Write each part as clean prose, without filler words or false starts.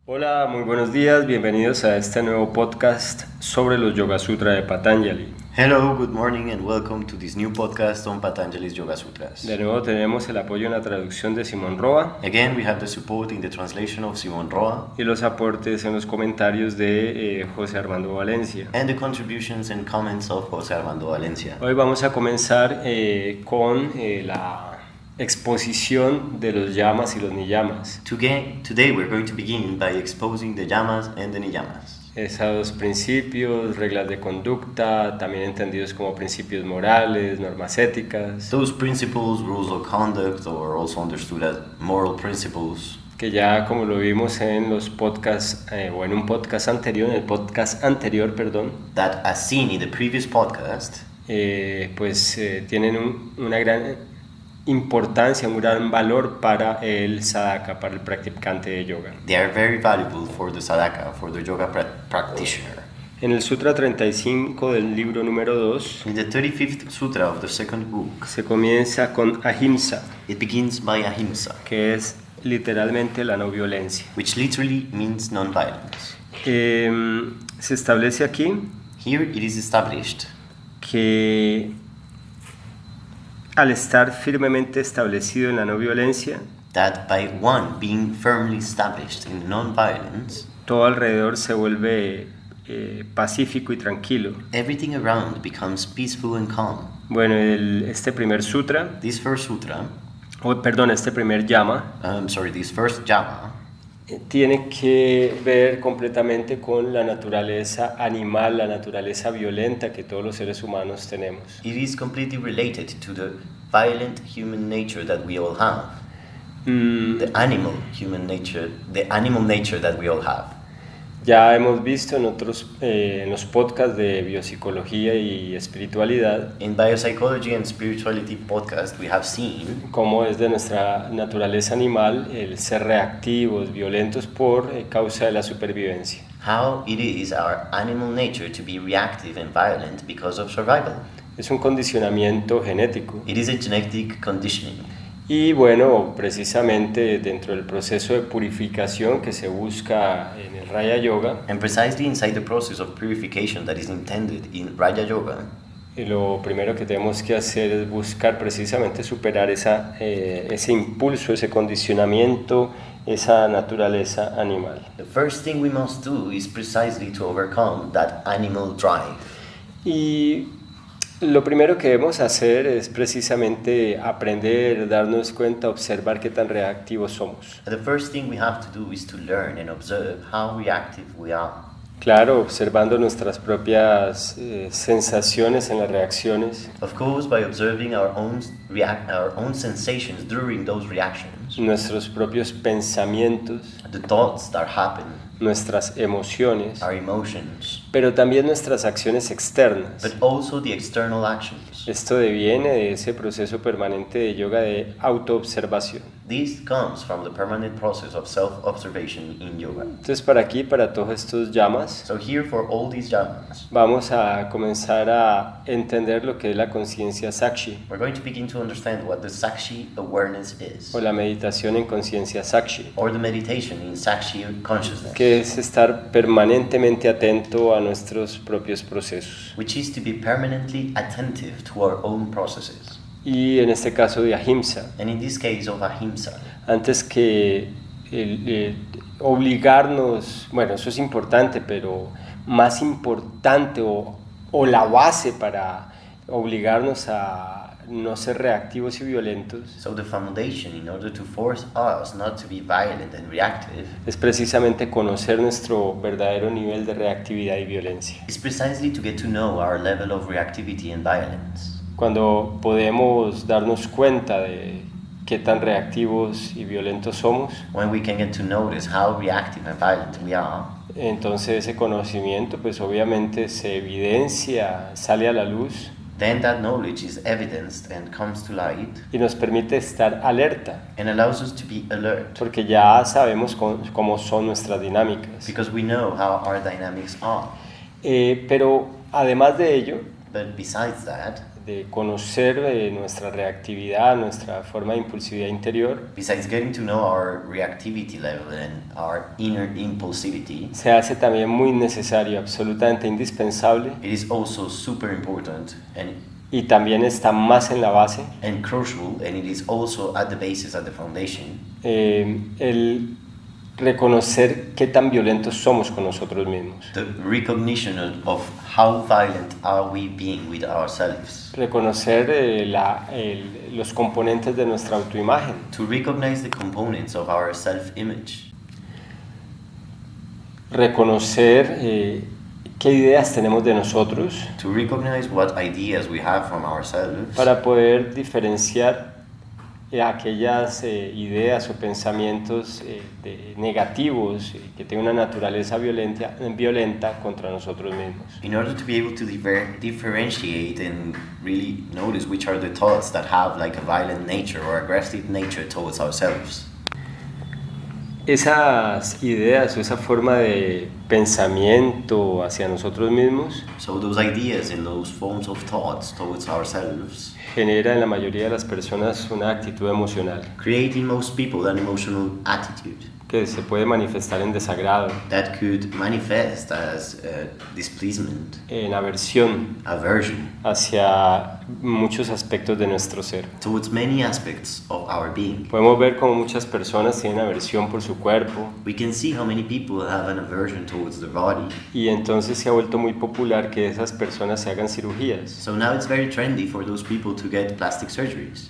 Hola, muy buenos días, bienvenidos a este nuevo podcast sobre los Yoga Sutra de Patanjali. Hello, good morning and welcome to this new podcast on Patanjali's Yoga Sutras. De nuevo tenemos el apoyo en la traducción de Simón Roa Again, we have the support in the translation of Simon Roa y los aportes en los comentarios de José Armando Valencia. and the contributions and comments of José Armando Valencia. Hoy vamos a comenzar con la exposición de los yamas y los niyamas. Today we're going to begin by exposing the yamas and the niyamas. Esos principios, reglas de conducta, también entendidos como principios morales, normas éticas, Those principles, rules of conduct, or also understood as moral principles, que ya como lo vimos en los podcasts, o en un podcast anterior, en el podcast anterior, perdón, that as seen in the previous podcast, tienen una gran importancia, un gran valor para el sadhaka, para el practicante de yoga. they are very valuable for the sadhaka, for the yoga practitioner. En el Sutra 35 del libro número 2, In the 35th sutra of the second book, se comienza con ahimsa, it begins by ahimsa, que es literalmente la no violencia. which literally means non-violence. Se establece aquí Here it is established que al estar firmemente establecido en la no violencia, that by one being firmly established in non-violence, todo alrededor se vuelve pacífico y tranquilo. everything around becomes peaceful and calm. Bueno, este primer sutra, This first sutra, este primer yama, this first yama, tiene que ver completamente con la naturaleza animal, la naturaleza violenta que todos los seres humanos tenemos. it is completely related to the violent human nature that we all have, the animal nature that we all have. Ya hemos visto en los podcasts de biopsicología y espiritualidad In Biopsychology and Spirituality podcast, we have seen cómo es de nuestra naturaleza animal el ser reactivos, violentos por causa de la supervivencia. how it is our animal nature to be reactive and violent because of survival. Es un condicionamiento genético. It is a genetic conditioning. Y bueno, precisamente dentro del proceso de purificación que se busca en el Raya Yoga, And precisely inside the process of purification that is intended in Raja Yoga, lo primero que tenemos que hacer es buscar precisamente superar ese impulso, ese condicionamiento, esa naturaleza animal. the first thing we must do is precisely to overcome that animal drive. Y lo primero que debemos hacer es precisamente aprender, darnos cuenta, observar qué tan reactivos somos. The first thing we have to do is to learn and observe how reactive we are. Claro, observando nuestras propias sensaciones en las reacciones, Of course, by observing our own sensations during those reactions, nuestros propios pensamientos, the thoughts that happen, nuestras emociones, our emotions, pero también nuestras acciones externas. but also the external actions. Esto deviene de ese proceso permanente de yoga de autoobservación. This comes from the permanent process of self-observation in yoga. Entonces, para todos estos yamas, So here for all these yamas, vamos a comenzar a entender lo que es la conciencia Sakshi, we're going to begin to understand what the Sakshi awareness is, o la meditación en conciencia Sakshi, or the meditation in Sakshi consciousness, que es estar permanentemente atento a nuestros propios procesos. which is to be permanently attentive to our own processes. Y en este caso de ahimsa, And in this case of ahimsa, antes que obligarnos, bueno, eso es importante, pero más importante o la base para obligarnos a no ser reactivos y violentos so the foundation in order to force us not to be violent and reactive es precisamente conocer nuestro verdadero nivel de reactividad y violencia. is precisely to get to know our level of reactivity and violence. Cuando podemos darnos cuenta de qué tan reactivos y violentos somos, When we can get to notice how reactive and violent we are, entonces ese conocimiento pues obviamente se evidencia, sale a la luz then that knowledge is evidenced and comes to light y nos permite estar alerta, and allows us to be alert porque ya sabemos cómo son nuestras dinámicas. because we know how our dynamics are. Pero además de ello, But besides that, de conocer nuestra reactividad, nuestra forma de impulsividad interior, besides getting to know our reactivity level and our inner impulsivity, se hace también muy necesario, absolutamente indispensable, it is also super important y también está más en la base, and crucial, and it is also at the basis, at the foundation, el reconocer qué tan violentos somos con nosotros mismos. the recognition of how violent are we being with ourselves. Reconocer los componentes de nuestra autoimagen. To recognize the components of our self-image. Reconocer qué ideas tenemos de nosotros. To recognize what ideas we have from ourselves. Para poder diferenciar aquellas ideas o pensamientos negativos que tienen una naturaleza violenta contra nosotros mismos. In order to be able to differentiate and really notice which are the thoughts that have like a violent nature or aggressive nature towards ourselves. Esas ideas o esa forma de pensamiento hacia nosotros mismos, so those ideas and those forms of thoughts towards ourselves, genera en la mayoría de las personas una actitud emocional, create in most people an emotional attitude que se puede manifestar en desagrado, that could manifest as displeasement, en aversión, aversion, hacia muchos aspectos de nuestro ser. towards many aspects of our being. Podemos ver cómo muchas personas tienen aversión por su cuerpo, We can see how many people have an aversion towards their body. y entonces se ha vuelto muy popular que esas personas se hagan cirugías. So now it's very trendy for those people to get plastic surgeries.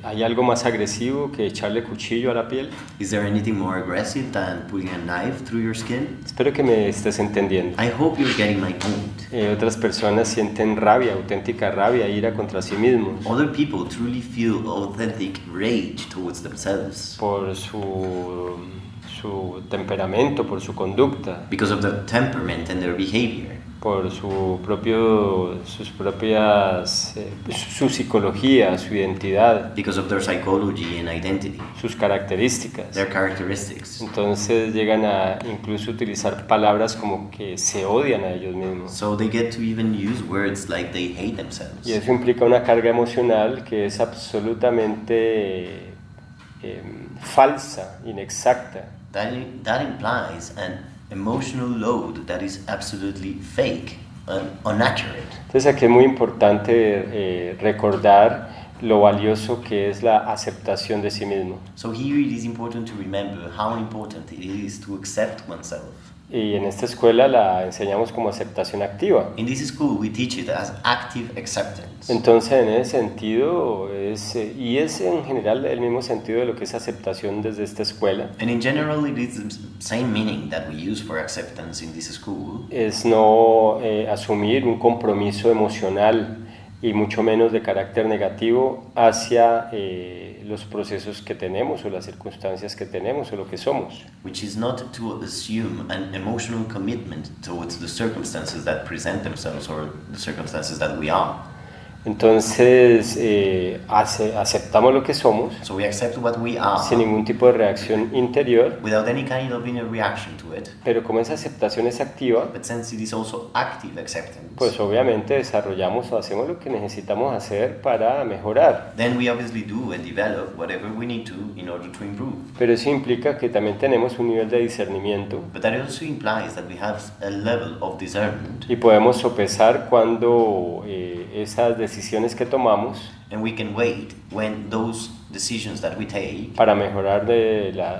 ¿Hay algo más agresivo que echarle cuchillo a la piel? Is there anything more aggressive than putting a knife through your skin? Espero que me estés entendiendo. I hope you're getting my point. Otras personas sienten rabia, auténtica rabia, ira contra sí mismos, Other people truly feel authentic rage towards themselves por su temperamento, por su conducta, because of their temperament and their behavior, por su psicología, su identidad, because of their psychology and identity, sus características. their characteristics. Entonces llegan a incluso utilizar palabras como que se odian a ellos mismos. So they get to even use words like they hate themselves. Y eso implica una carga emocional que es absolutamente falsa, inexacta. That implies an emotional load that is absolutely fake and inaccurate. Entonces aquí es muy importante recordar lo valioso que es la aceptación de sí mismo. So here it is important to remember how important it is to accept oneself. Y en esta escuela la enseñamos como aceptación activa. In this school we teach it as active acceptance. Entonces en ese sentido y es en general el mismo sentido de lo que es aceptación desde esta escuela. And in general it is the same meaning that we use for acceptance in this school. Es no asumir un compromiso emocional y mucho menos de carácter negativo hacia los procesos que tenemos o las circunstancias que tenemos o lo que somos. Which is not to assume an emotional commitment towards the circumstances that present themselves or the circumstances that we are. Entonces aceptamos lo que somos So we accept what we are sin ningún tipo de reacción interior, without any kind of inner reaction to it. pero como esa aceptación es activa, But since it is also active acceptance, pues obviamente desarrollamos o hacemos lo que necesitamos hacer para mejorar. then we obviously do and develop whatever we need to in order to improve. Pero eso implica que también tenemos un nivel de discernimiento But that also implies that we have a level of discernment, y podemos sopesar cuando esas decisiones que tomamos and we can wait when those decisions that we take para mejorar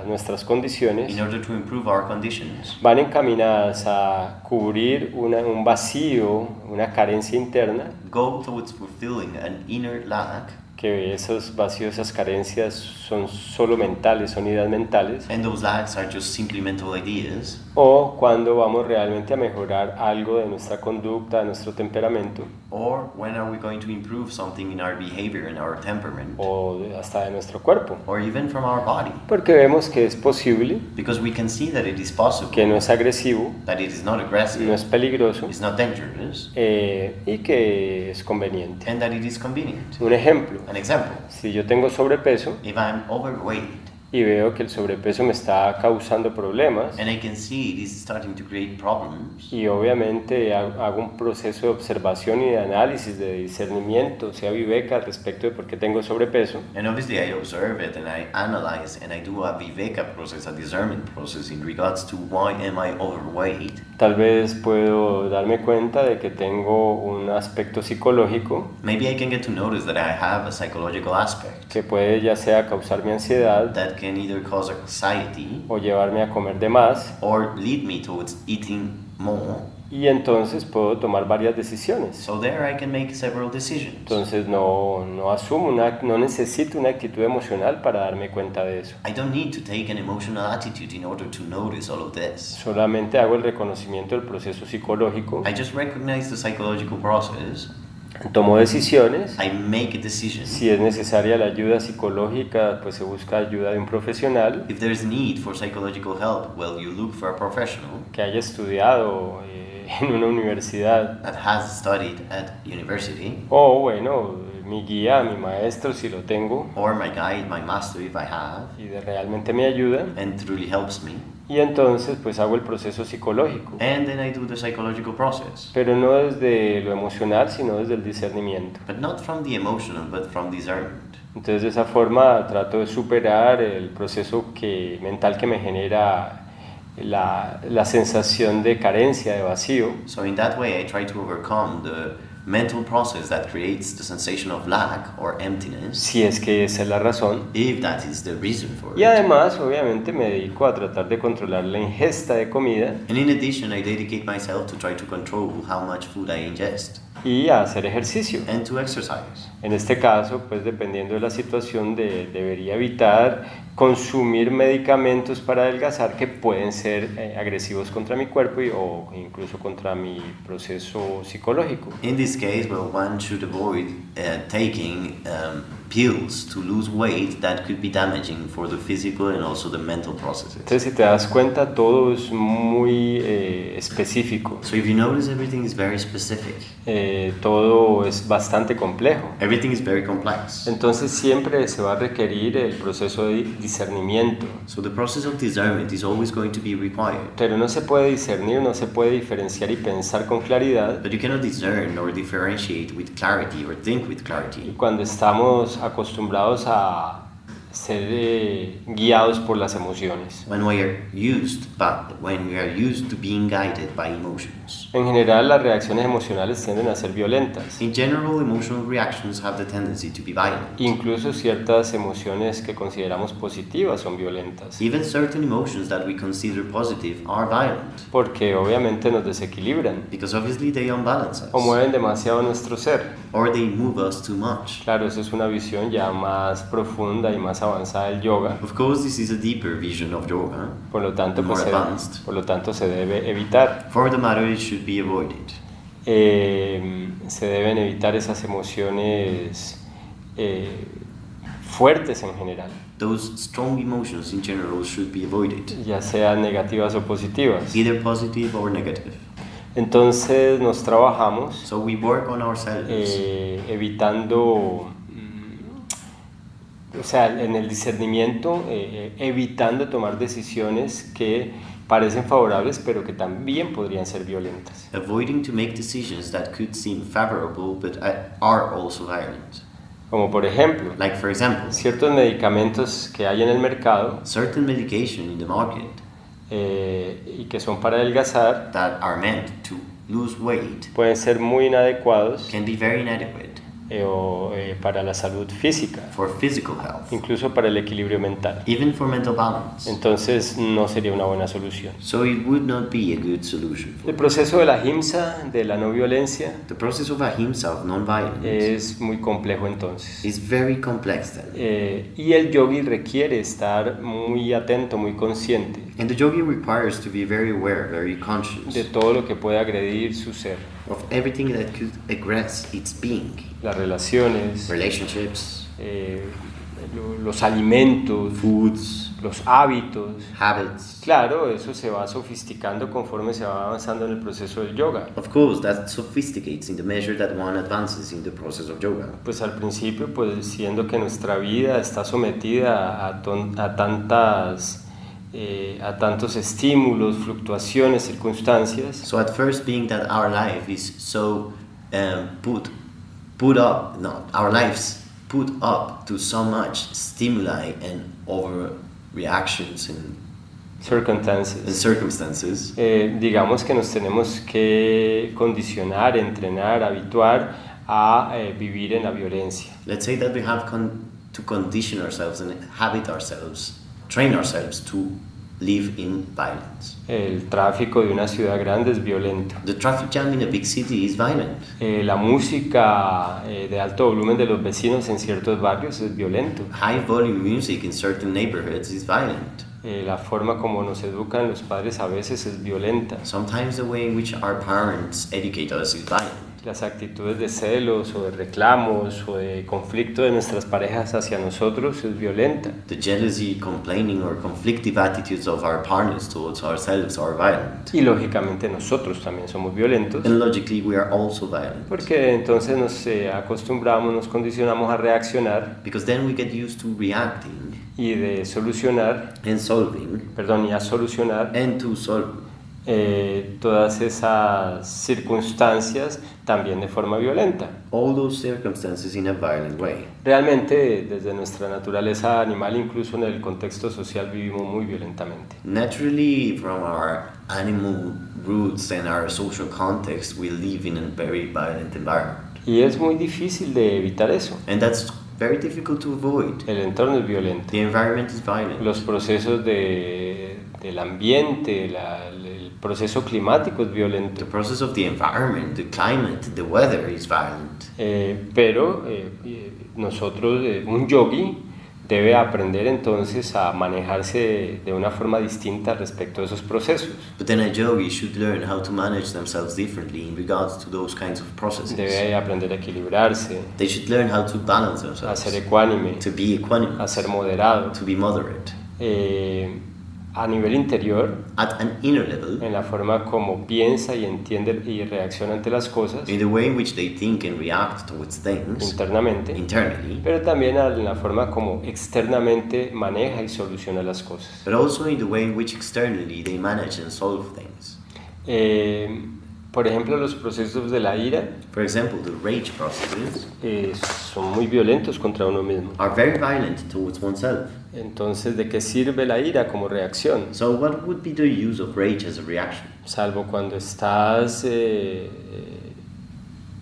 nuestras condiciones in order to improve our conditions van encaminadas a cubrir un vacío, una carencia interna, go towards fulfilling an inner lack, que esos vacíos, esas carencias son solo mentales, son ideas mentales, and those lacks are just simply mental ideas, o cuando vamos realmente a mejorar algo de nuestra conducta, de nuestro temperamento, or when are we going to improve something in our behavior and our temperament, o hasta de nuestro cuerpo, or even from our body, porque vemos que es posible, because we can see that it is possible, que no es agresivo, that it is not aggressive, no es peligroso it's not dangerous, y que es conveniente. and that it is convenient. Un ejemplo, An example, si yo tengo sobrepeso, if I'm overweight, y veo que el sobrepeso me está causando problemas, and I can see it is starting to create problems, y obviamente hago un proceso de observación y de análisis, de discernimiento, sea viveka respecto de por qué tengo sobrepeso, and obviously I observe it and I analyze and I do a viveka process, a discernment process in regards to why am I overweight. tal vez puedo darme cuenta de que tengo un aspecto psicológico Maybe I can get to notice that I have a psychological aspect que puede ya sea causarme ansiedad that can either cause anxiety o llevarme a comer de más, or lead me towards eating more. y entonces puedo tomar varias decisiones. So there I can make several decisions. Entonces no necesito una actitud emocional para darme cuenta de eso. I don't need to take an emotional attitude in order to notice all of this. Solamente hago el reconocimiento del proceso psicológico, I just recognize the psychological process. tomo decisiones. I make a decision. Si es necesaria la ayuda psicológica, pues se busca ayuda de un profesional If there's need for psychological help, well, you look for a professional que haya estudiado en una universidad, that has studied at university, o bueno, mi guía, mi maestro si lo tengo or my guide, my master if I have, y realmente me ayuda, and it really helps me. y entonces pues hago el proceso psicológico, And then I do the psychological process. pero no desde lo emocional, sino desde el discernimiento. But not from the emotional, but from discernment. Entonces de esa forma trato de superar el proceso mental que me genera la sensación de carencia, de vacío, So in that way, I try to overcome the mental process that creates the sensation of lack or emptiness, si es que esa es la razón. if that is the reason for Y it. además, obviamente, me dedico a tratar de controlar la ingesta de comida And in addition, I dedicate myself to try to control how much food I ingest y a hacer ejercicio. and to exercise. En este caso, pues dependiendo de la situación, debería evitar consumir medicamentos para adelgazar que pueden ser agresivos contra mi cuerpo o incluso contra mi proceso psicológico. In this case, well, one should avoid taking pills to lose weight that could be damaging for the physical and also the mental processes. Entonces, si te das cuenta, todo es muy específico. So if you notice, everything is very specific. Todo es bastante complejo. Everything is very complex. Entonces siempre se va a requerir el proceso de discernimiento. So the process of discernment is always going to be required. Pero no se puede discernir, no se puede diferenciar y pensar con claridad But you cannot discern or differentiate with clarity or think with clarity cuando estamos acostumbrados a ser guiados por las emociones. when we are used to being guided by emotions. En general, las reacciones emocionales tienden a ser violentas. In general, emotional reactions have the tendency to be violent. Incluso ciertas emociones que consideramos positivas son violentas, Even certain emotions that we consider positive are violent porque obviamente nos desequilibran because obviously they unbalance o us mueven demasiado nuestro ser. or they move us too much. Claro, eso es una visión ya más profunda y más avanzada del yoga. Of course, this is a deeper vision of yoga. Por lo tanto, More advanced. por lo tanto se debe evitar. For the matter, it should be avoided. Se deben evitar esas emociones fuertes en general, Those strong emotions in general should be avoided, ya sean negativas o positivas. either positive or negative. Entonces nos trabajamos So we work on ourselves, evitando, o sea, en el discernimiento, evitando tomar decisiones que parecen favorables pero que también podrían ser violentas. avoiding to make decisions that could seem favorable but are also violent. Como por ejemplo, Like, for example, ciertos medicamentos que hay en el mercado certain medication in the market y que son para adelgazar that are meant to lose weight pueden ser muy inadecuados can be very inadequate para la salud física, for physical health, incluso para el equilibrio mental. even for mental balance. Entonces no sería una buena solución. So it would not be a good solution. El proceso de la ahimsa, de la no violencia, The process of ahimsa, of non-violence, es muy complejo entonces. is very complex then. Y el yogi requiere estar muy atento, muy consciente And the yogi requires to be very aware, very conscious de todo lo que puede agredir su ser, of everything that could aggress its being. las relaciones, Relationships, los alimentos, foods, los hábitos. habits. Claro, eso se va sofisticando conforme se va avanzando en el proceso del yoga. Of course, that sophisticates in the measure that one advances in the process of yoga. Pues al principio, pues siendo que nuestra vida está sometida a tantos estímulos, fluctuaciones, circunstancias, So at first, being that our life is so our lives put up to so much stimuli and overreactions and circumstances, digamos que nos tenemos que condicionar, entrenar, habituar a vivir en la violencia. let's say that we have to condition ourselves and habit ourselves, train ourselves to live in violence. El tráfico de una ciudad grande es violento. The traffic jam in a big city is violent. La música de alto volumen de los vecinos en ciertos barrios es violento. High volume music in certain neighborhoods is violent. La forma como nos educan los padres a veces es violenta. Sometimes the way in which our parents educate us is violent. Las actitudes de celos o de reclamos o de conflicto de nuestras parejas hacia nosotros es violenta. The jealousy, complaining, or conflictive attitudes of our partners towards ourselves are violent. Y lógicamente nosotros también somos violentos. And logically, we are also violent. Porque entonces nos acostumbramos, nos condicionamos a reaccionar Because then we get used to reacting y de solucionar, and solving, y a solucionar and to solve todas esas circunstancias también de forma violenta. all those circumstances in a violent way. Realmente desde nuestra naturaleza animal, incluso en el contexto social, vivimos muy violentamente. Naturally, from our animal roots and our social context, we live in a very violent environment. Y es muy difícil de evitar eso. And that's very difficult to avoid. El entorno es violento. The environment is violent. Los procesos del ambiente, el proceso climático es violento. The process of the environment, the climate, the weather is violent. Pero nosotros, un yogi debe aprender entonces a manejarse de una forma distinta respecto a esos procesos. But then a yogi should learn how to manage themselves differently in regards to those kinds of processes. Debe aprender a equilibrarse, They should learn how to balance a themselves, ser ecuánime, to be equanimous, a ser moderado. to be moderate. A nivel interior, At an inner level, en la forma como piensa y entiende y reacciona ante las cosas in the way in which they think and react towards things internamente, internally, pero también en la forma como externamente maneja y soluciona las cosas. but also in the way in which externally they manage and solve things. Por ejemplo, los procesos de la ira For example, the rage processes son muy violentos contra uno mismo. are very violent towards oneself. Entonces, ¿de qué sirve la ira como reacción? So what would be the use of rage as a reaction? Salvo cuando estás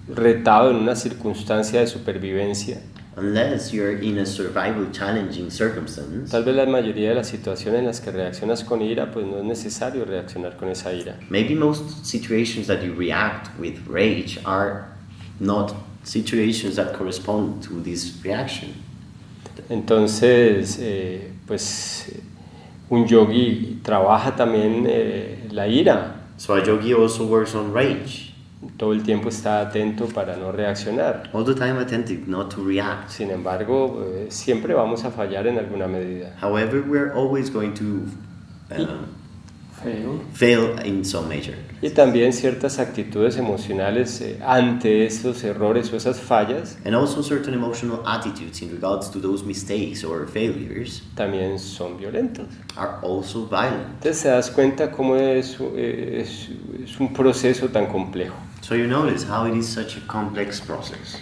retado en una circunstancia de supervivencia. Unless you're in a survival challenging circumstance, Tal vez la mayoría de las situaciones en las que reaccionas con ira, pues no es necesario reaccionar con esa ira. maybe most situations that you react with rage are not situations that correspond to this reaction. Entonces, un yogi trabaja también la ira. So a yogi also works on rage. Todo el tiempo está atento para no reaccionar. All the time attentive not to react. Sin embargo, siempre vamos a fallar en alguna medida. However, we're always going to fail in some measure. Y también ciertas actitudes emocionales ante esos errores o esas fallas And also certain emotional attitudes in regards to those mistakes or failures también son violentos. are also violent. Entonces te das cuenta cómo es un proceso tan complejo. So you notice how it is such a complex process.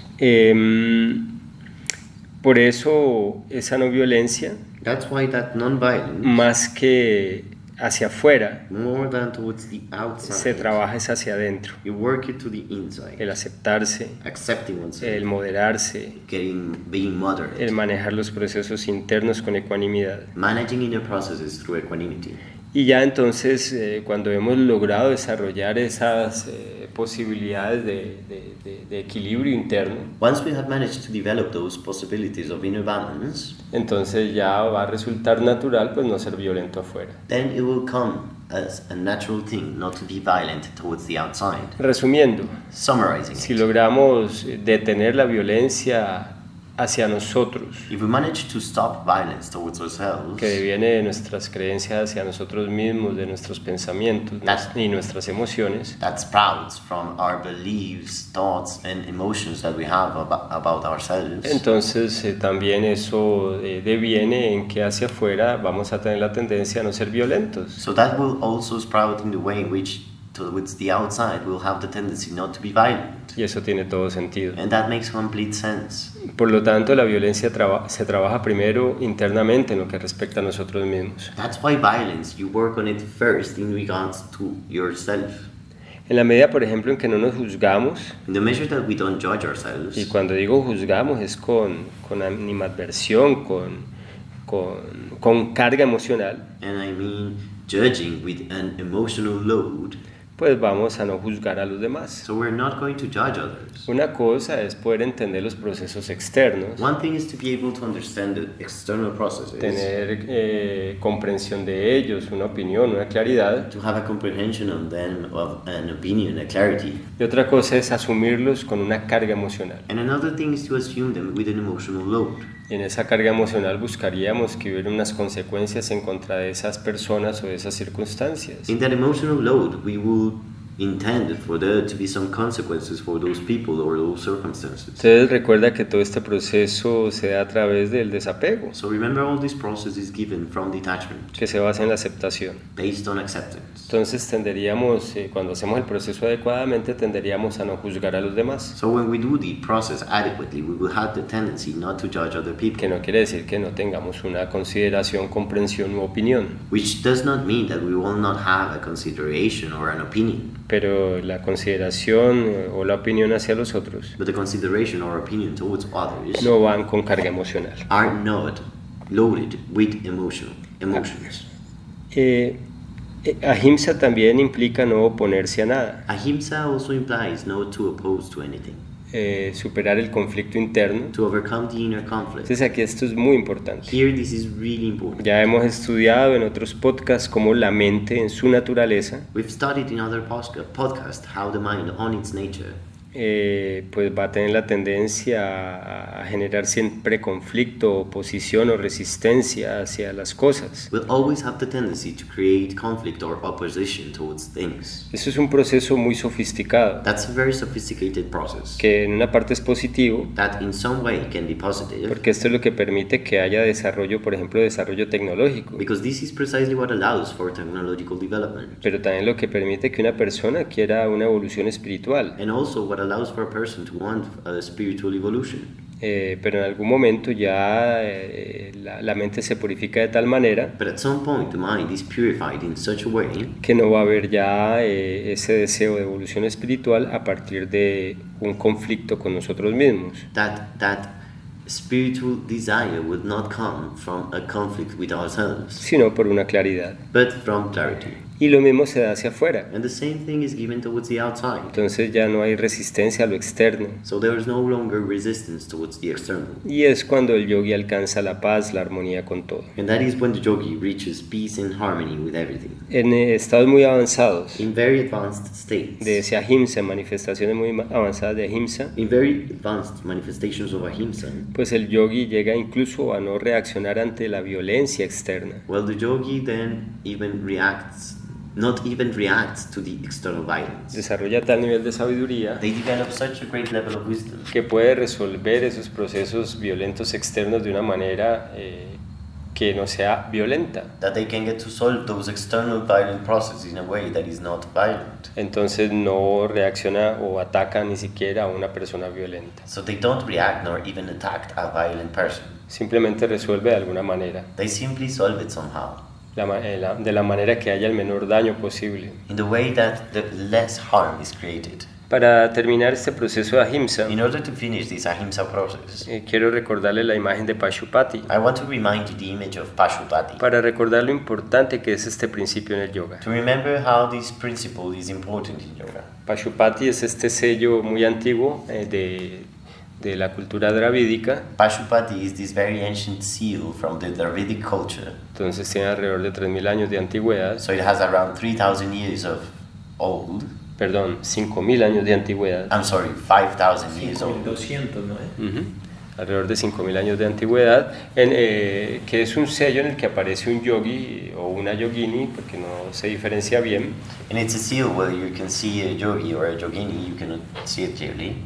Por eso esa no violencia, That's why that non-violence, más que hacia afuera, more than towards the se outside, trabaja es hacia adentro. you work it to the inside. El aceptarse, Accepting oneself, el moderarse, being moderate, el manejar los procesos internos con ecuanimidad. managing inner processes through equanimity. Y ya entonces, cuando hemos logrado desarrollar esas posibilidades de equilibrio interno, Once we have managed to develop those possibilities of inner balance, entonces ya va a resultar natural pues no ser violento afuera. then it will come as a natural thing not to be violent towards the outside. Resumiendo, Summarizing si it, logramos detener la violencia hacia nosotros, if we manage to stop violence towards ourselves, que deviene de nuestras creencias hacia nosotros mismos, de nuestros pensamientos y nuestras emociones, that sprouts from our beliefs, thoughts, and emotions that we have about ourselves, entonces también eso deviene en que hacia afuera vamos a tener la tendencia a no ser violentos. so that will also sprout in the way in which towards the outside we'll have the tendency not to be violent. Y eso tiene todo sentido. And that makes complete sense. Por lo tanto, la violencia se trabaja primero internamente en lo que respecta a nosotros mismos. That's why violence, you work on it first in regards to yourself. En la medida, por ejemplo, en que no nos juzgamos, In the measure that we don't judge ourselves, y cuando digo juzgamos es con animadversión, con carga emocional, and I mean judging with an emotional load, pues vamos a no juzgar a los demás. so we're not going to judge others. Una cosa es poder entender los procesos externos, One thing is to be able to understand the external processes, tener comprensión de ellos, una opinión, una claridad, to have a comprehension on them, of an opinion, a clarity. y otra cosa es asumirlos con una carga emocional. And another thing is to assume them with an emotional load. Y en esa carga emocional buscaríamos que hubiera unas consecuencias en contra de esas personas o de esas circunstancias. In that emotional load, we will intend for there to be some consequences for those people or those circumstances. Entonces recuerda que todo este proceso se da a través del desapego, So remember, all this process is given from detachment, que se basa en la aceptación. based on acceptance. Entonces tenderíamos, cuando hacemos el proceso adecuadamente, tenderíamos a no juzgar a los demás. So when we do the process adequately, we will have the tendency not to judge other people, Que no quiere decir que no tengamos una consideración, comprensión u opinión, which does not mean that we will not have a consideration or an opinion. pero la consideración o la opinión hacia los otros But the consideration or opinion towards others no van con carga emocional. are not loaded with emotions. Ahimsa también implica no oponerse a nada, Ahimsa also implies not to oppose to anything, superar el conflicto interno. to overcome the inner conflict. Entonces aquí esto es muy importante. Here, this is really important. Ya hemos estudiado en otros podcasts cómo la mente en su naturaleza We've studied in other podcasts how the mind, on its nature, pues va a tener la tendencia a generar siempre conflicto, oposición o resistencia hacia las cosas. will always have the tendency to create conflict or opposition towards things. Eso es un proceso muy sofisticado, That's a very sophisticated process que en una parte es positivo, that in some way can be positive, porque esto es lo que permite que haya desarrollo, por ejemplo, desarrollo tecnológico, because this is precisely what allows for technological development, pero también lo que permite que una persona quiera una evolución espiritual. and also what allows for a person to want a spiritual evolution. Pero en algún momento ya la mente se purifica de tal manera But at some point, the mind is purified in such a way que no va a haber ya ese deseo de evolución espiritual a partir de un conflicto con nosotros mismos. that spiritual desire would not come from a conflict with ourselves, Sino por una claridad. but from clarity. Y lo mismo se da hacia afuera. And the same thing is given towards the outside. Entonces ya no hay resistencia a lo externo. So there is no longer resistance towards the external. Y es cuando el yogi alcanza la paz, la armonía con todo. And that is when the yogi reaches peace and harmony with everything. En estados muy avanzados In very advanced states, de ese ahimsa, manifestaciones muy avanzadas de ahimsa, in very advanced manifestations of ahimsa, pues el yogi llega incluso a no reaccionar ante la violencia externa. well, the yogi then not even reacts to the external violence. Desarrolla tal nivel de sabiduría They develop such a great level of wisdom que puede resolver esos procesos violentos externos de una manera que no sea violenta. that they can get to solve those external violent processes in a way that is not violent. Entonces no reacciona o ataca ni siquiera a una persona violenta. So they don't react nor even attack a violent person. Simplemente resuelve de alguna manera, They simply solve it somehow, de la manera que haya el menor daño posible. in the way that the less harm is created. Para terminar este proceso de ahimsa, In order to finish this ahimsa process, quiero recordarle la imagen de Pashupati, I want to remind you the image of Pashupati, para recordar lo importante que es este principio en el yoga. to remember how this principle is important in yoga. Pashupati es este sello muy antiguo de la cultura dravídica, Pashupati is this very ancient seal from the Dravidic culture, entonces tiene alrededor de 3.000 años de antigüedad, so it has around 3,000 years of old. perdón, 5.000 años de antigüedad. I'm sorry, 5,000 years old. 200, ¿no es? Ujú. alrededor de 5.000 años de antigüedad, que es un sello en el que aparece un yogi o una yogini, porque no se diferencia bien. And it's a seal where you can see a yogi or a yogini, you cannot see it clearly.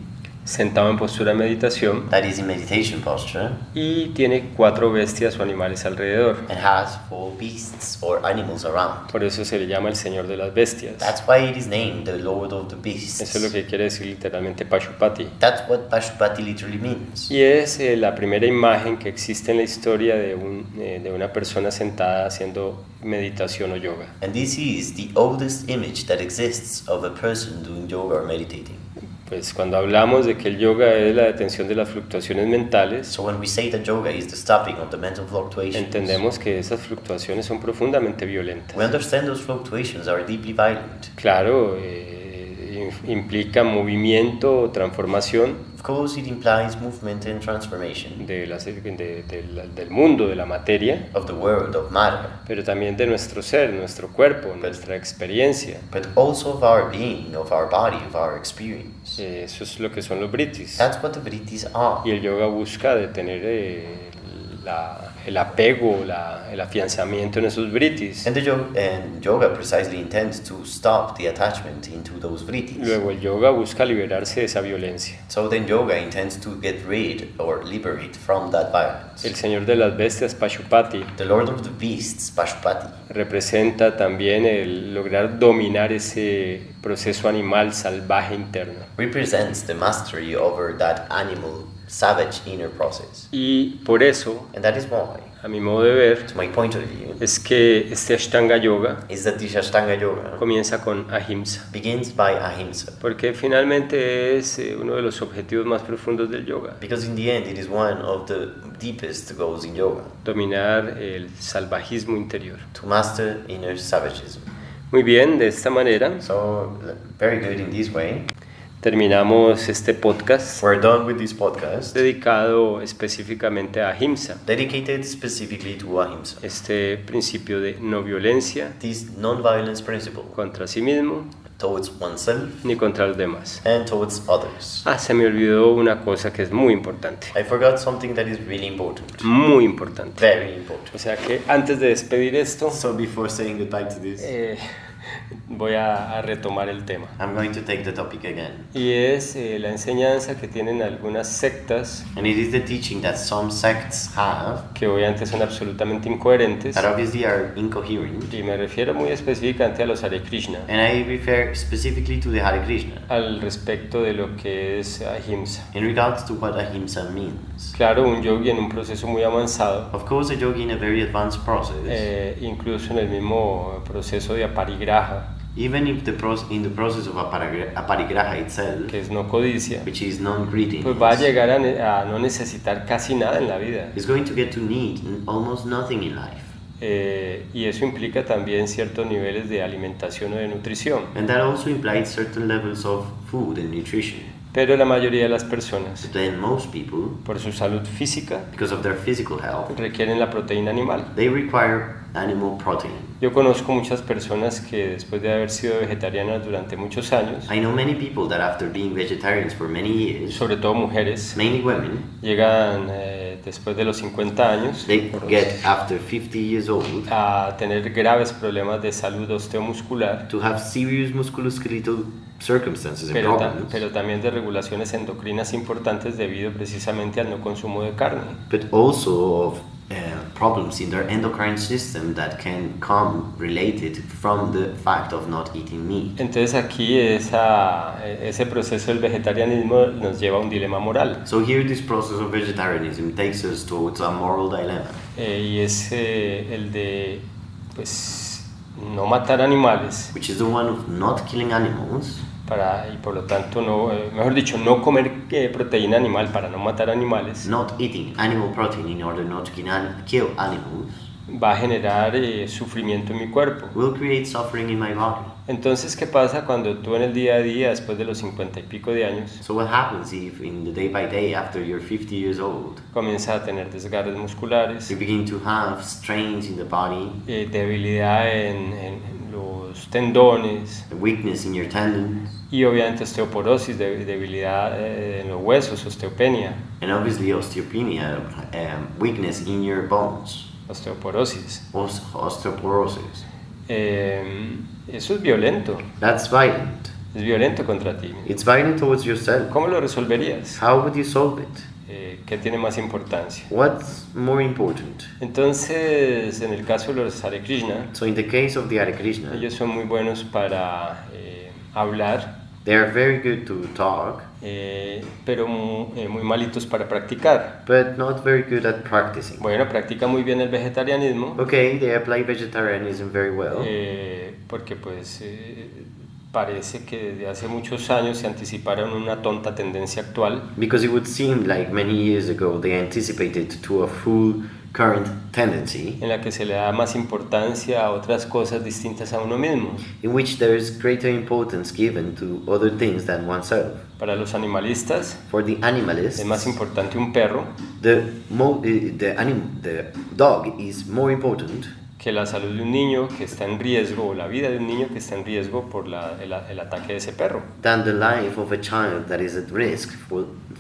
Sentado en postura de meditación, That is in meditation posture, y tiene 4 bestias o animales alrededor. and has 4 beasts or animals around. Por eso se le llama el Señor de las Bestias. That's why it is named the Lord of the Beasts. Eso es lo que quiere decir literalmente Pashupati. That's what Pashupati literally means. Y es la primera imagen que existe en la historia de una persona sentada haciendo meditación o yoga. And this is the oldest image that exists of a person doing yoga or meditating. Pues cuando hablamos de que el yoga es la detención de las fluctuaciones mentales, So when we say that yoga is the stopping of the mental fluctuations, entendemos que esas fluctuaciones son profundamente violentas. we understand those fluctuations are deeply violent. Claro, implica movimiento o transformación Of course, it implies movement and transformation del mundo, de la materia, of the world, of matter, pero también de nuestro ser, nuestro cuerpo, nuestra experiencia. but also of our being, of our body, of our experience. Eso es lo que son los vritis. That's what the vrittis are. Y el yoga busca detener el apego, el afianzamiento en esos vritis. And yoga precisely intends to stop the attachment into those vrittis. Luego el yoga busca liberarse de esa violencia. So then yoga intends to get rid or liberate from that violence. El Señor de las Bestias, Pashupati, The Lord of the Beasts, Pashupati, representa también el lograr dominar ese proceso animal salvaje interno. represents the mastery over that animal, savage inner process. Y por eso, And that is why, a mi modo de ver, to my point of view, es que este Ashtanga Yoga is that this Ashtanga Yoga comienza con ahimsa, begins by ahimsa. porque finalmente es uno de los objetivos más profundos del yoga, Because in the end, it is one of the deepest goals in yoga, dominar el salvajismo interior. to master inner savagism. Muy bien, de esta manera So, very good in this way. terminamos este podcast We're done with this podcast, dedicado específicamente a ahimsa, dedicated specifically to ahimsa. este principio de no violencia This non-violence principle contra sí mismo towards oneself ni contra los demás. and towards others. Se me olvidó una cosa que es muy importante, I forgot something that is really important. muy importante. Very important. O sea que antes de despedir esto, So before saying goodbye to this, voy a retomar el tema. I'm going to take the topic again. Y es la enseñanza que tienen algunas sectas And it is the teaching that some sects have que obviamente son absolutamente incoherentes. that obviously are incoherent. Y me refiero muy específicamente a los Hare Krishna, And I refer specifically to the Hare Krishna al respecto de lo que es ahimsa. in regards to what ahimsa means. Claro, un yogi en un proceso muy avanzado, Of course, a yogi in a very advanced process, incluso en el mismo proceso de aparigraha, even if in the process of aparigraha itself, que es no codicia, which is non-greediness, pues va a llegar a no necesitar casi nada en la vida. is going to get to need almost nothing in life. Y eso implica también ciertos niveles de alimentación o de nutrición. And that also implies certain levels of food and nutrition. Pero la mayoría de las personas, But then most people, por su salud física, because of their physical health, requieren la proteína animal. they require animal protein. Yo conozco muchas personas que después de haber sido vegetarianas durante muchos años, I know many people that after being vegetarians for many years, sobre todo mujeres, mainly women, llegan después de los 50 años they get after 50 years old a tener graves problemas de salud osteomuscular, to have serious musculoskeletal circumstances and problems, pero también de regulaciones endocrinas importantes debido precisamente al no consumo de carne. but also of problems in their endocrine system that can come related from the fact of not eating meat. Entonces aquí ese proceso del vegetarianismo nos lleva a un dilema moral, So here this process of vegetarianism takes us towards a moral dilemma. Y es el de pues no matar animales Which is the one of not killing animals, y por lo tanto no, mejor dicho, no comer proteína animal para no matar animales, not eating animal protein in order not to kill animals, va a generar sufrimiento en mi cuerpo. will create suffering in my body. Entonces, ¿qué pasa cuando tú en el día a día, después de los 50 y pico de años, So what happens if in the day by day after you're 50 years old, comienzas a tener desgarres musculares, you begin to have strains in the body, debilidad en los los tendones, weakness in your tendons, y obviamente osteoporosis, debilidad en los huesos, osteopenia, and obviously osteopenia, weakness in your bones, osteoporosis. osteoporosis. Eso es violento, That's violent. es violento contra ti. It's violent towards yourself. ¿Cómo lo resolverías? How would you solve it? ¿Qué tiene más importancia? What's more important? Entonces, en el caso de los Hare Krishna, So in the case of the Hare Krishna, ellos son muy buenos para hablar, they are very good to talk, pero muy malitos para practicar. but not very good at practicing. Bueno, practica muy bien el vegetarianismo, Okay, they apply vegetarianism very well, porque pues parece que desde hace muchos años se anticiparon una tonta tendencia actual because it would seem like many years ago they anticipated to a full current tendency en la que se le da más importancia a otras cosas distintas a uno mismo. in which there is greater importance given to other things than oneself. Para los animalistas For the animalists, es más importante un perro the dog is more important que la salud de un niño que está en riesgo o la vida de un niño que está en riesgo por el ataque de ese perro. than the life of a child that is at risk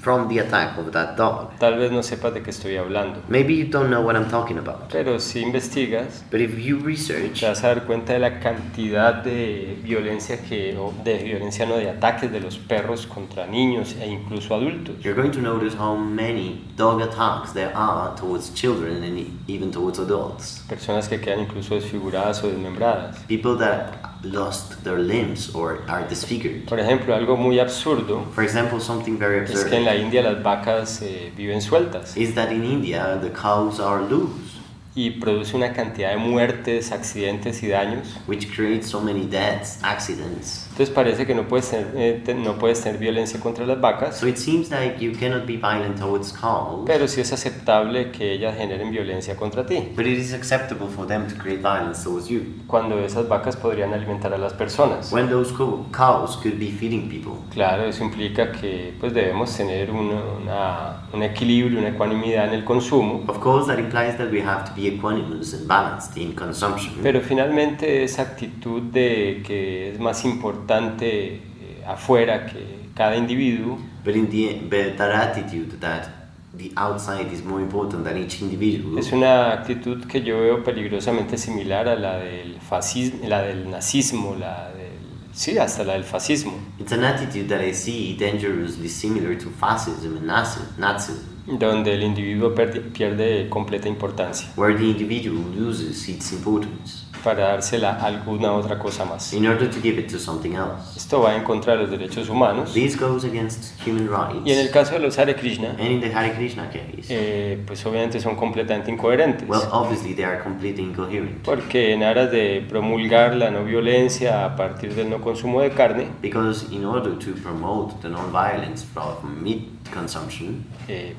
from the attack of that dog. Tal vez no sepas de qué estoy hablando, Maybe you don't know what I'm talking about, pero si investigas but if you research, te vas a dar cuenta de la cantidad de violencia de ataques de los perros contra niños e incluso adultos. you're going to notice how many dog attacks there are towards children and even towards adults. Personas que quedan incluso desfiguradas o desmembradas. People that lost their limbs or are disfigured. Por ejemplo, algo muy absurdo For example, something very es que en absurd la India las vacas viven sueltas is that in India the cows are loose, y produce una cantidad de muertes, accidentes y daños. which creates so many deaths, accidents. Entonces parece que no puedes tener violencia contra las vacas, So it seems like you cannot be violent towards cows, pero sí es aceptable que ellas generen violencia contra ti, but it is acceptable for them to create violence towards you, cuando esas vacas podrían alimentar a las personas. when those cows could be feeding people. Claro, eso implica que pues, debemos tener un equilibrio, una ecuanimidad en el consumo, Of course, that implies that we have to be equanimous and balanced in consumption. pero finalmente esa actitud de que es más importante afuera que cada individuo But that attitude that the outside is more important than each individual es una actitud que yo veo peligrosamente similar a la del fascismo, la del nazismo, sí, hasta la del fascismo, it's an attitude that I see dangerously similar to fascism and Nazism, donde el individuo pierde completa importancia where the individual loses its importance para dársela a alguna otra cosa más. in order to give it to something else. Esto va en contra de los derechos humanos. This goes against human rights. Y en el caso de los Hare Krishna, And in the Hare Krishna case, pues obviamente son completamente incoherentes, well, obviously they are completely incoherent. porque en aras de promulgar la no violencia a partir del no consumo de carne, Because in order to promote the non-violence from meat consumption,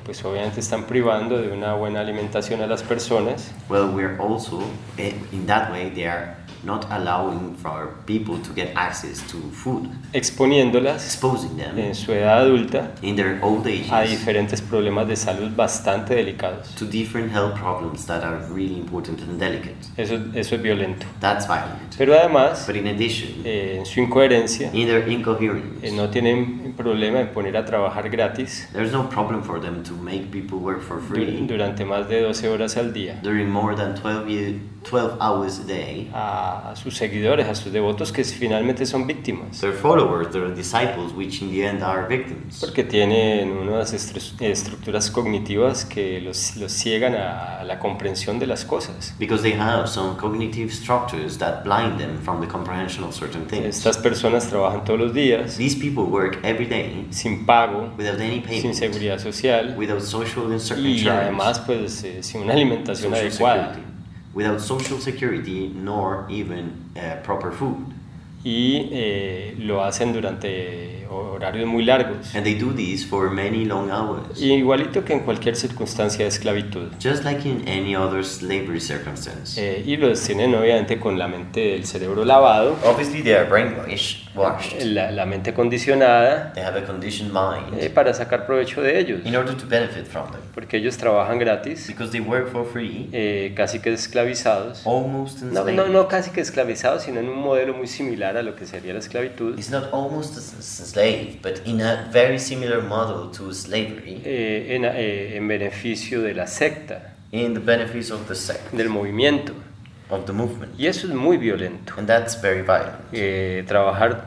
pues obviamente están privando de una buena alimentación a las personas, well, we're also, in that way, they are not allowing for people to get access to food, exponiéndolas exposing them en su edad adulta in their old a ages diferentes problemas de salud bastante delicados. to different health problems that are really important and delicate. Eso es violento. That's violent. Pero además, But in addition, en su incoherencia, in their incoherence, no tienen problema en poner a trabajar gratis there's no problem for them to make people work for free durante más de 12 horas al día during more than 12 hours a day. a sus seguidores, a sus devotos que finalmente son víctimas, Their followers, their disciples, which in the end are victims. porque tienen unas estructuras cognitivas que los ciegan a la comprensión de las cosas. Because they have some cognitive structures that blind them from the comprehension of certain things. Estas personas trabajan todos los días These people work every day sin pago, without any sin payment, seguridad social without social y insurance, además pues sin una alimentación social adecuada. security, without social security, nor even proper food. Y lo hacen durante horarios muy largos, And they do this for many long hours, y igualito que en cualquier circunstancia de esclavitud. just like in any other slavery circumstance. Y los tienen obviamente con la mente del cerebro lavado, Obviously, they are brainwashed washed. La mente condicionada They have a conditioned mind para sacar provecho de ellos, in order to benefit from them. porque ellos trabajan gratis, Because they work for free, casi que esclavizados. almost enslaved. No casi que esclavizados, sino en un modelo muy similar a lo que sería la esclavitud, It's not almost as slave, but in a very similar model to slavery, en beneficio de la secta, in the benefits of the sect, del movimiento. of the movement. Y eso es muy violento. And that's very violent. Trabajar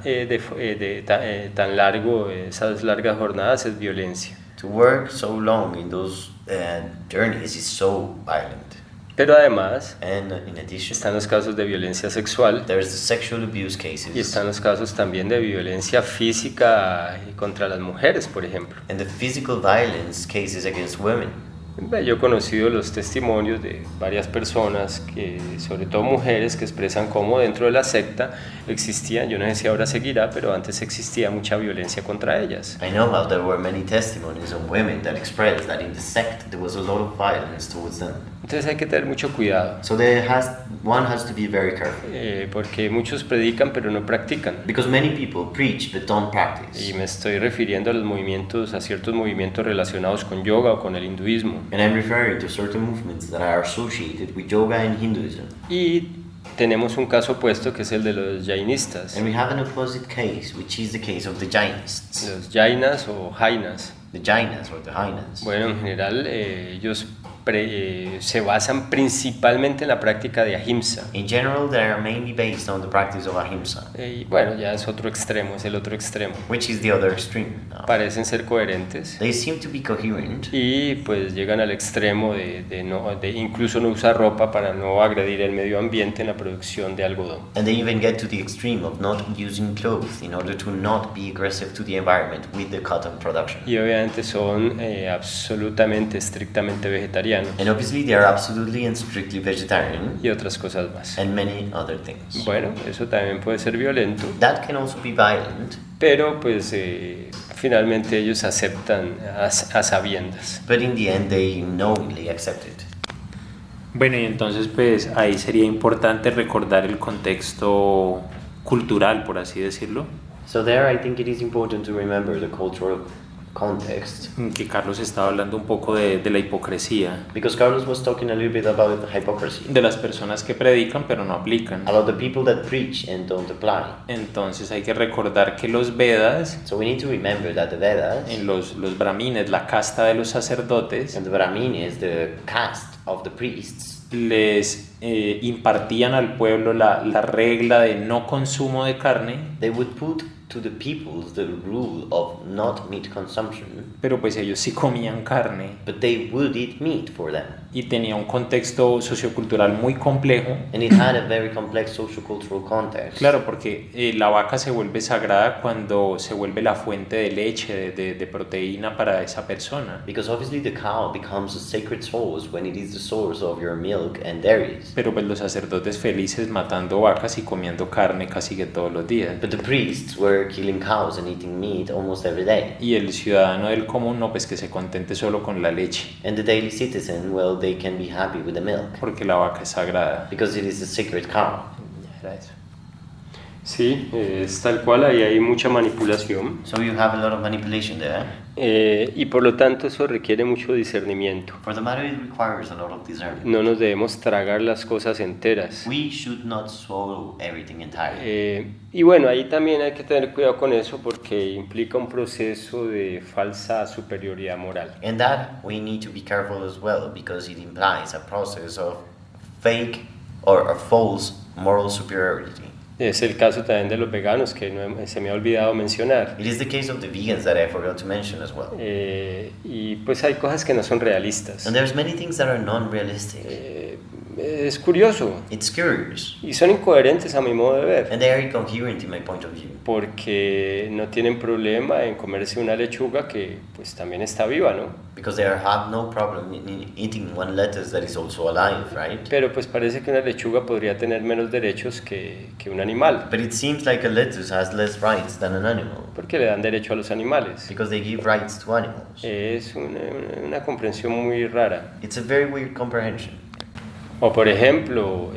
tan largo, esas largas jornadas, es violencia. To work so long in those journeys is so violent. Pero además And in addition, están los casos de violencia sexual there's the sexual abuse y cases están los casos también de violencia física contra las mujeres, por ejemplo. and the physical violence cases against women. Yo he conocido los testimonios de varias personas, sobre todo mujeres, que expresan cómo dentro de la secta existía, yo no sé si ahora seguirá, pero antes existía mucha violencia contra ellas. I know how there were many testimonies of women that expressed that in the sect there was a lot of violence towards them. Entonces hay que tener mucho cuidado, So one has to be very careful. porque muchos predican pero no practican. Because many people preach but don't practice. Y me estoy refiriendo a los movimientos, a ciertos movimientos relacionados con yoga o con el hinduismo. And I'm referring to certain movements that are associated with yoga and Hinduism. Y tenemos un caso opuesto que es el de los jainistas, And we have an opposite case, which is the case of the Jainists. los jainas o jainas. The Jainas or the Hainas. Bueno, en general ellos se basan principalmente en la práctica de ahimsa. In general, they are mainly based on the practice of ahimsa, Y bueno, ya es otro extremo, es el otro extremo. which is the other extreme. Now. Parecen ser coherentes They seem to be coherent, y pues llegan al extremo de incluso no usar ropa para no agredir el medio ambiente en la producción de algodón. and they even get to the extreme of not using clothes in order to not be aggressive to the environment with the cotton production. Y obviamente son absolutamente, estrictamente vegetarianos And obviously, they are absolutely and strictly vegetarian y otras cosas más. and many other things. Bueno, eso también puede ser violento, That can also be violent, pero pues finalmente ellos aceptan a sabiendas. but in the end, they knowingly accept it. Bueno, y entonces pues ahí sería importante recordar el contexto cultural, por así decirlo, So there, I think it is important to remember the cultural context, que Carlos estaba hablando un poco de la hipocresía, because Carlos was talking a little bit about the hypocrisy, de las personas que predican pero no aplican. about the people that preach and don't apply. Entonces hay que recordar que los Vedas, So we need to remember that the Vedas en los brahmines, la casta de los sacerdotes, and the Brahminis, the caste of the priests, les impartían al pueblo la regla de no consumo de carne, they would put to the people the rule of not meat consumption, pero pues ellos sí comían carne but they would eat meat for them. y tenía un contexto sociocultural muy complejo. And it had a very complex sociocultural context. Claro, porque la vaca se vuelve sagrada cuando se vuelve la fuente de leche, de proteína para esa persona. Because obviously the cow becomes a sacred source when it is the source of your milk and dairies. Pero pues los sacerdotes felices matando vacas y comiendo carne casi que todos los días. But the priests were killing cows and eating meat almost every day. Y el ciudadano del común no, pues que se contente solo con la leche, And the daily citizen, well, they can be happy with the milk porque la vaca es sagrada. because it is a sacred cow. Era eso. Sí, es tal cual, ahí hay mucha manipulación So you have a lot of manipulation there. y por lo tanto eso requiere mucho discernimiento. For the matter, it requires a lot of discernment. No nos debemos tragar las cosas enteras. We should not swallow everything entirely. Y bueno, ahí también hay que tener cuidado con eso porque implica un proceso de falsa superioridad moral. And that we need to be careful as well because it implies a process of fake or a false moral superiority. Es el caso también de los veganos que se me ha olvidado mencionar. It is the case of the vegans that I forgot to mention as well. Y pues hay cosas que no son realistas. And there's many things that are non-realistic. Es curioso It's curious. y son incoherentes a mi modo de ver. And they are incoherent in my point of view. Porque no tienen problema en comerse una lechuga que pues también está viva, ¿no? Because they have no problem in eating one lettuce that is also alive, right? Pero pues parece que una lechuga podría tener menos derechos que un animal, But it seems like a lettuce has less rights than an animal. porque le dan derecho a los animales. Because they give rights to animals. Es una comprensión muy rara. It's a very weird comprehension. O por ejemplo,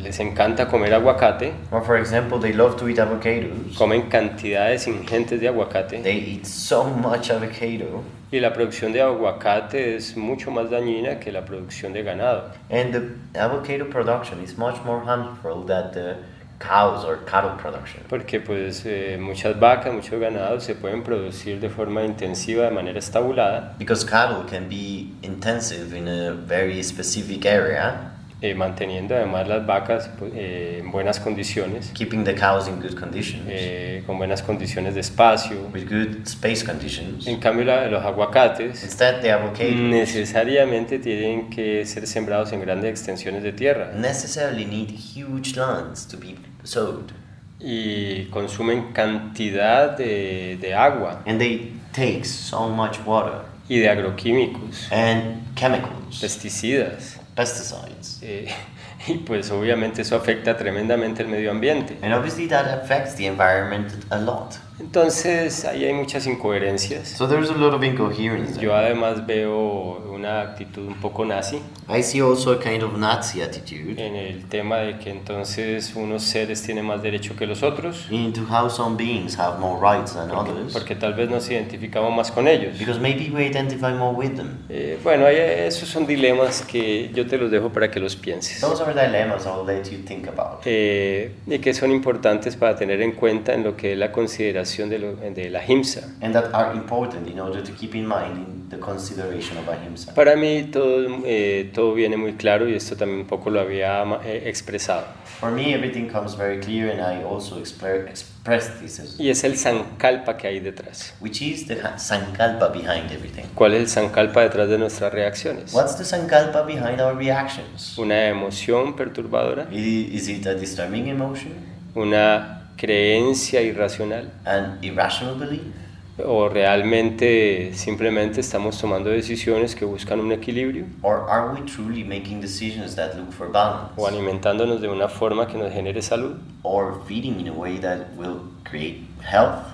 les encanta comer aguacate, Or for example, they love to eat avocados. comen cantidades ingentes de aguacate They eat so much avocado, y la producción de aguacate es mucho más dañina que la producción de ganado. and the avocado production is much more harmful than the cows or cattle production. Porque pues muchas vacas, muchos ganados se pueden producir de forma intensiva, de manera estabulada, Because cattle can be intensive in a very specific area, manteniendo además las vacas pues, en buenas condiciones, keeping the cows in good conditions, con buenas condiciones de espacio. with good space conditions. En cambio los aguacates Instead, the avocados necesariamente tienen que ser sembrados en grandes extensiones de tierra necessarily need huge lands to be sowed, y consumen cantidad de agua and they take so much water y de agroquímicos, and chemicals, pesticidas. pesticides. Y pues obviamente eso afecta tremendamente el medio ambiente. And obviously that affects the environment a lot. Entonces ahí hay muchas incoherencias. So there's a lot of incoherence there. Yo además veo una actitud un poco nazi I see also a kind of Nazi attitude en el tema de que entonces unos seres tienen más derecho que los otros, into how some beings have more rights than others, porque tal vez nos identificamos más con ellos. because maybe we identify more with them. Bueno, esos son dilemas que yo te los dejo para que los pienses. Those are dilemmas I'll let you think about. Y que son importantes para tener en cuenta en lo que es la consideración de la ahimsa. And that are important in order to keep in mind in the consideration of ahimsa. Para mí todo viene muy claro y esto también un poco lo había expresado. For me, everything comes very clear, and I also express this as, Y es el sankalpa que hay detrás. which is the sankalpa behind everything. ¿Cuál es el sankalpa detrás de nuestras reacciones? What's the sankalpa behind our reactions? Una emoción perturbadora, Is it a disturbing emotion? una creencia irracional, An irrational belief? o realmente simplemente estamos tomando decisiones que buscan un equilibrio Or are we truly making decisions that look for balance? o alimentándonos de una forma que nos genere salud. Or feeding in a way that will create health?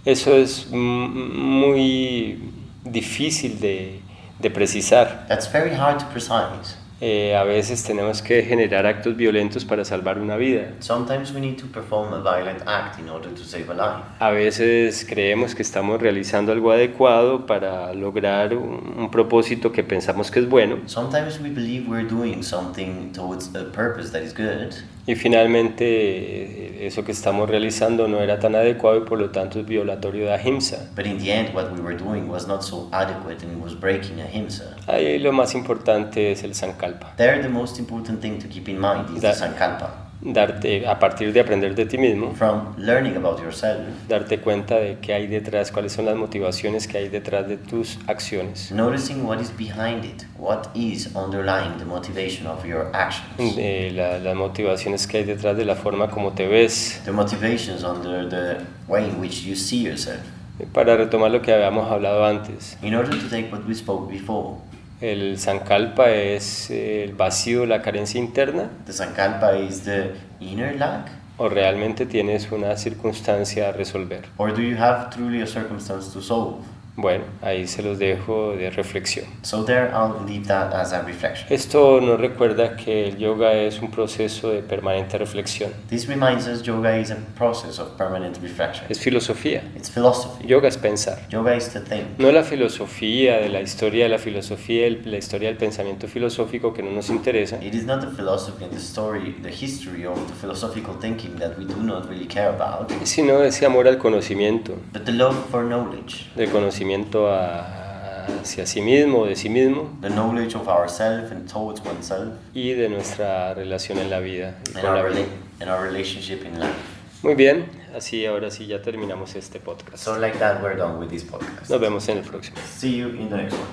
Eso es muy difícil de precisar. That's very hard to precise. A veces tenemos que generar actos violentos para salvar una vida. Sometimes we need to perform a violent act in order to save a life. A veces creemos que estamos realizando algo adecuado para lograr un propósito que pensamos que es bueno. Sometimes we believe we're doing something towards a purpose that is good, Y finalmente eso que estamos realizando no era tan adecuado y por lo tanto es violatorio de ahimsa. but in the end what we were doing was not so adequate and was breaking ahimsa. Ahí lo más importante es el sankalpa. There, the most important thing to keep in mind is the That- sankalpa. A partir de aprender de ti mismo, From learning about yourself, darte cuenta de qué hay detrás, cuáles son las motivaciones que hay detrás de tus acciones, noticing what is behind it, what is underlying the motivation of your actions, las motivaciones que hay detrás de la forma como te ves. the motivations under the way in which you see yourself. Para retomar lo que habíamos hablado antes, In order to take what we spoke before, el sankalpa es el vacío, la carencia interna, the sankalpa is the inner lack, o realmente tienes una circunstancia a resolver. or do you have truly a circumstance to solve? Bueno, ahí se los dejo de reflexión. So there, I'll leave that as a reflection. Esto nos recuerda que el yoga es un proceso de permanente reflexión. This reminds us yoga is a process of permanent reflection. Es filosofía. It's philosophy. Yoga es pensar. Yoga is to think. No la filosofía de la historia de la filosofía, la historia del pensamiento filosófico que no nos interesa, It is not the philosophy and the story, the history of the philosophical thinking that we do not really care about, sino ese amor al conocimiento, but the love for knowledge, del conocimiento hacia sí mismo, de sí mismo, the knowledge of ourself and towards oneself, y de nuestra relación en la vida. y and con la vida. and our relationship in life. Muy bien, así ahora sí ya terminamos este podcast. So like that, we're done with this podcast. Nos vemos en el próximo. See you in the next one.